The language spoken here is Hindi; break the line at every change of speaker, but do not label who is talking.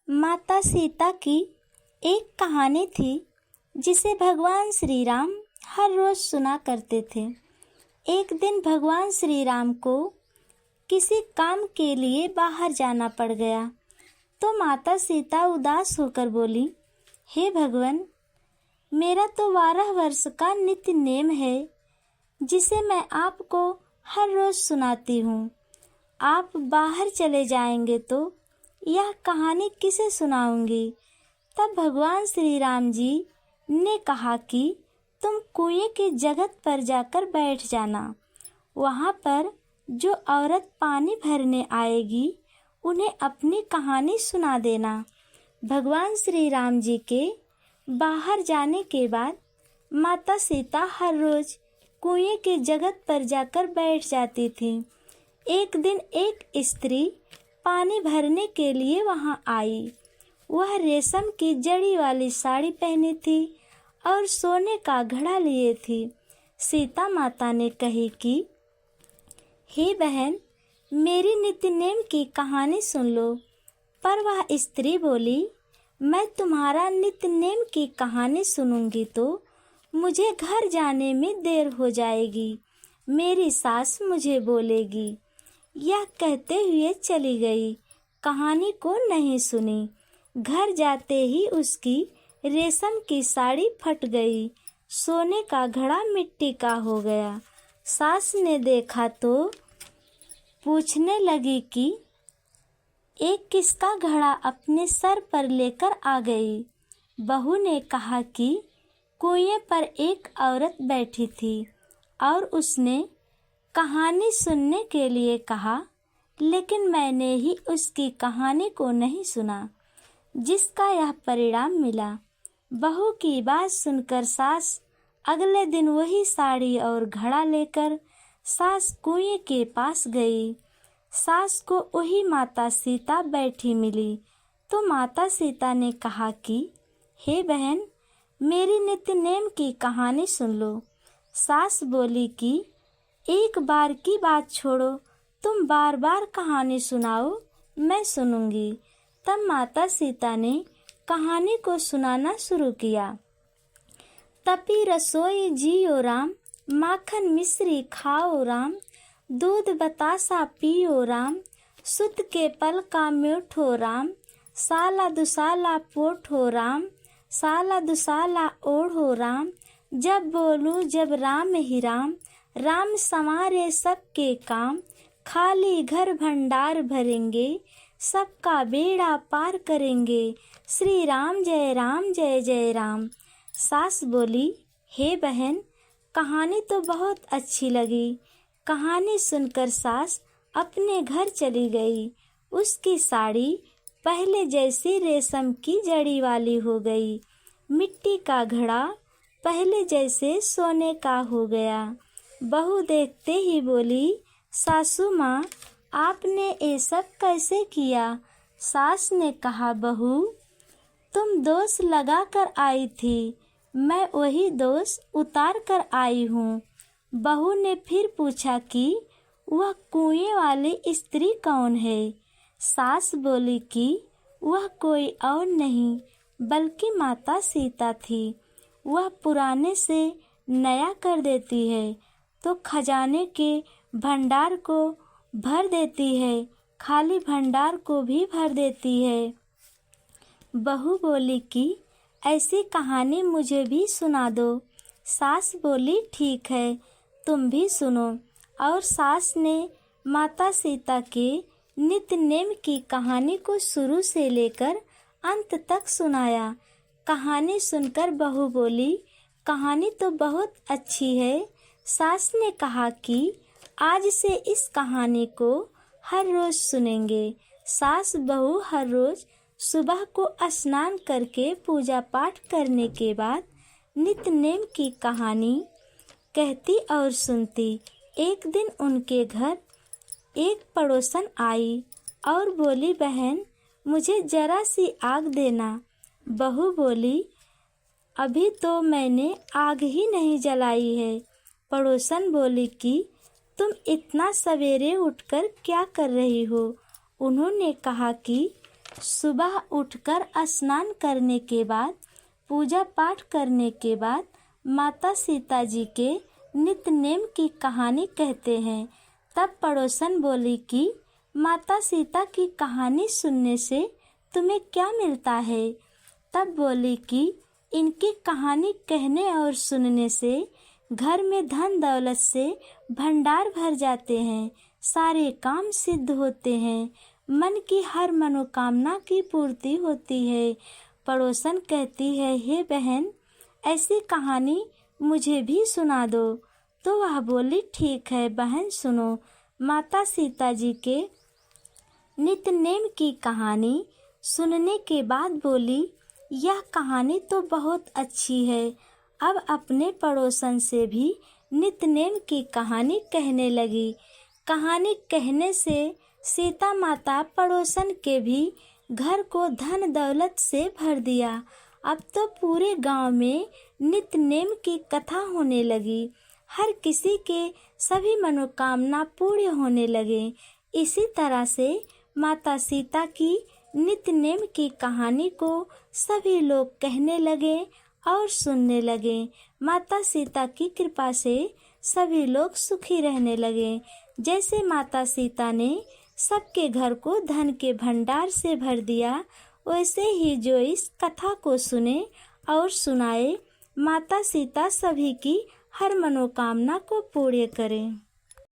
माता सीता की एक कहानी थी जिसे भगवान श्री राम हर रोज सुना करते थे। एक दिन भगवान श्री राम को किसी काम के लिए बाहर जाना पड़ गया तो माता सीता उदास होकर बोली, हे भगवान, मेरा तो 12 वर्ष का नित्य नेम है जिसे मैं आपको हर रोज सुनाती हूँ। आप बाहर चले जाएंगे तो यह कहानी किसे सुनाऊंगी? तब भगवान श्री राम जी ने कहा कि तुम कुएं के जगत पर जाकर बैठ जाना। वहाँ पर जो औरत पानी भरने आएगी उन्हें अपनी कहानी सुना देना। भगवान श्री राम जी के बाहर जाने के बाद माता सीता हर रोज कुएं के जगत पर जाकर बैठ जाती थी। एक दिन एक स्त्री पानी भरने के लिए वहां आई। वह रेशम की जड़ी वाली साड़ी पहनी थी और सोने का घड़ा लिए थी। सीता माता ने कही कि हे बहन, मेरी नित्य नेम की कहानी सुन लो। पर वह स्त्री बोली, मैं तुम्हारा नित्य नेम की कहानी सुनूंगी तो मुझे घर जाने में देर हो जाएगी, मेरी सास मुझे बोलेगी। यह कहते हुए चली गई, कहानी को नहीं सुनी। घर जाते ही उसकी रेशम की साड़ी फट गई, सोने का घड़ा मिट्टी का हो गया। सास ने देखा तो पूछने लगी कि एक किसका घड़ा अपने सर पर लेकर आ गई? बहू ने कहा कि कुएं पर एक औरत बैठी थी और उसने कहानी सुनने के लिए कहा, लेकिन मैंने ही उसकी कहानी को नहीं सुना, जिसका यह परिणाम मिला। बहू की बात सुनकर सास अगले दिन वही साड़ी और घड़ा लेकर सास कुएं के पास गई। सास को वही माता सीता बैठी मिली तो माता सीता ने कहा कि हे बहन, मेरी नित्य नेम की कहानी सुन लो। सास बोली कि एक बार की बात छोड़ो, तुम बार बार कहानी सुनाओ, मैं सुनूंगी। तब माता सीता ने कहानी को सुनाना शुरू किया। तपी रसोई जियो राम, माखन मिश्री खाओ राम, दूध बतासा पियो राम, सुत के पल का मीठो राम, साला दुसाला पोठो राम, साला दुसाला ओढ़ो राम, जब बोलूं जब राम ही राम, राम संवारे सबके काम, खाली घर भंडार भरेंगे, सबका बेड़ा पार करेंगे, श्री राम जय जय राम। सास बोली, हे बहन, कहानी तो बहुत अच्छी लगी। कहानी सुनकर सास अपने घर चली गई। उसकी साड़ी पहले जैसी रेशम की जड़ी वाली हो गई, मिट्टी का घड़ा पहले जैसे सोने का हो गया। बहू देखते ही बोली, सासू माँ, आपने ये सब कैसे किया? सास ने कहा, बहू, तुम दोष लगा कर आई थी, मैं वही दोष उतार कर आई हूँ। बहू ने फिर पूछा कि वह कुएं वाली स्त्री कौन है? सास बोली कि वह कोई और नहीं बल्कि माता सीता थी। वह पुराने से नया कर देती है तो खजाने के भंडार को भर देती है, खाली भंडार को भी भर देती है। बहू बोली कि ऐसी कहानी मुझे भी सुना दो। सास बोली, ठीक है, तुम भी सुनो। और सास ने माता सीता के नित्य नेम की कहानी को शुरू से लेकर अंत तक सुनाया। कहानी सुनकर बहू बोली, कहानी तो बहुत अच्छी है। सास ने कहा कि आज से इस कहानी को हर रोज सुनेंगे। सास बहू हर रोज सुबह को स्नान करके पूजा पाठ करने के बाद नित्य नेम की कहानी कहती और सुनती। एक दिन उनके घर एक पड़ोसन आई और बोली, बहन, मुझे जरा सी आग देना। बहू बोली, अभी तो मैंने आग ही नहीं जलाई है। पड़ोसन बोली कि तुम इतना सवेरे उठकर क्या कर रही हो? उन्होंने कहा कि सुबह उठकर स्नान करने के बाद, पूजा पाठ करने के बाद माता सीता जी के नित्य-नेम की कहानी कहते हैं। तब पड़ोसन बोली कि माता सीता की कहानी सुनने से तुम्हें क्या मिलता है? तब बोली कि इनकी कहानी कहने और सुनने से घर में धन दौलत से भंडार भर जाते हैं, सारे काम सिद्ध होते हैं, मन की हर मनोकामना की पूर्ति होती है। पड़ोसन कहती है, हे बहन, ऐसी कहानी मुझे भी सुना दो। तो वह बोली, ठीक है बहन, सुनो। माता सीता जी के नित्य नेम की कहानी सुनने के बाद बोली, यह कहानी तो बहुत अच्छी है। अब अपने पड़ोसन से भी नित्य नेम की कहानी कहने लगी। कहानी कहने से सीता माता पड़ोसन के भी घर को धन दौलत से भर दिया। अब तो पूरे गांव में नित्य नेम की कथा होने लगी। हर किसी के सभी मनोकामना पूर्ण होने लगे। इसी तरह से माता सीता की नित्य नेम की कहानी को सभी लोग कहने लगे और सुनने लगे। माता सीता की कृपा से सभी लोग सुखी रहने लगे। जैसे माता सीता ने सबके घर को धन के भंडार से भर दिया, वैसे ही जो इस कथा को सुने और सुनाए, माता सीता सभी की हर मनोकामना को पूर्ण करें।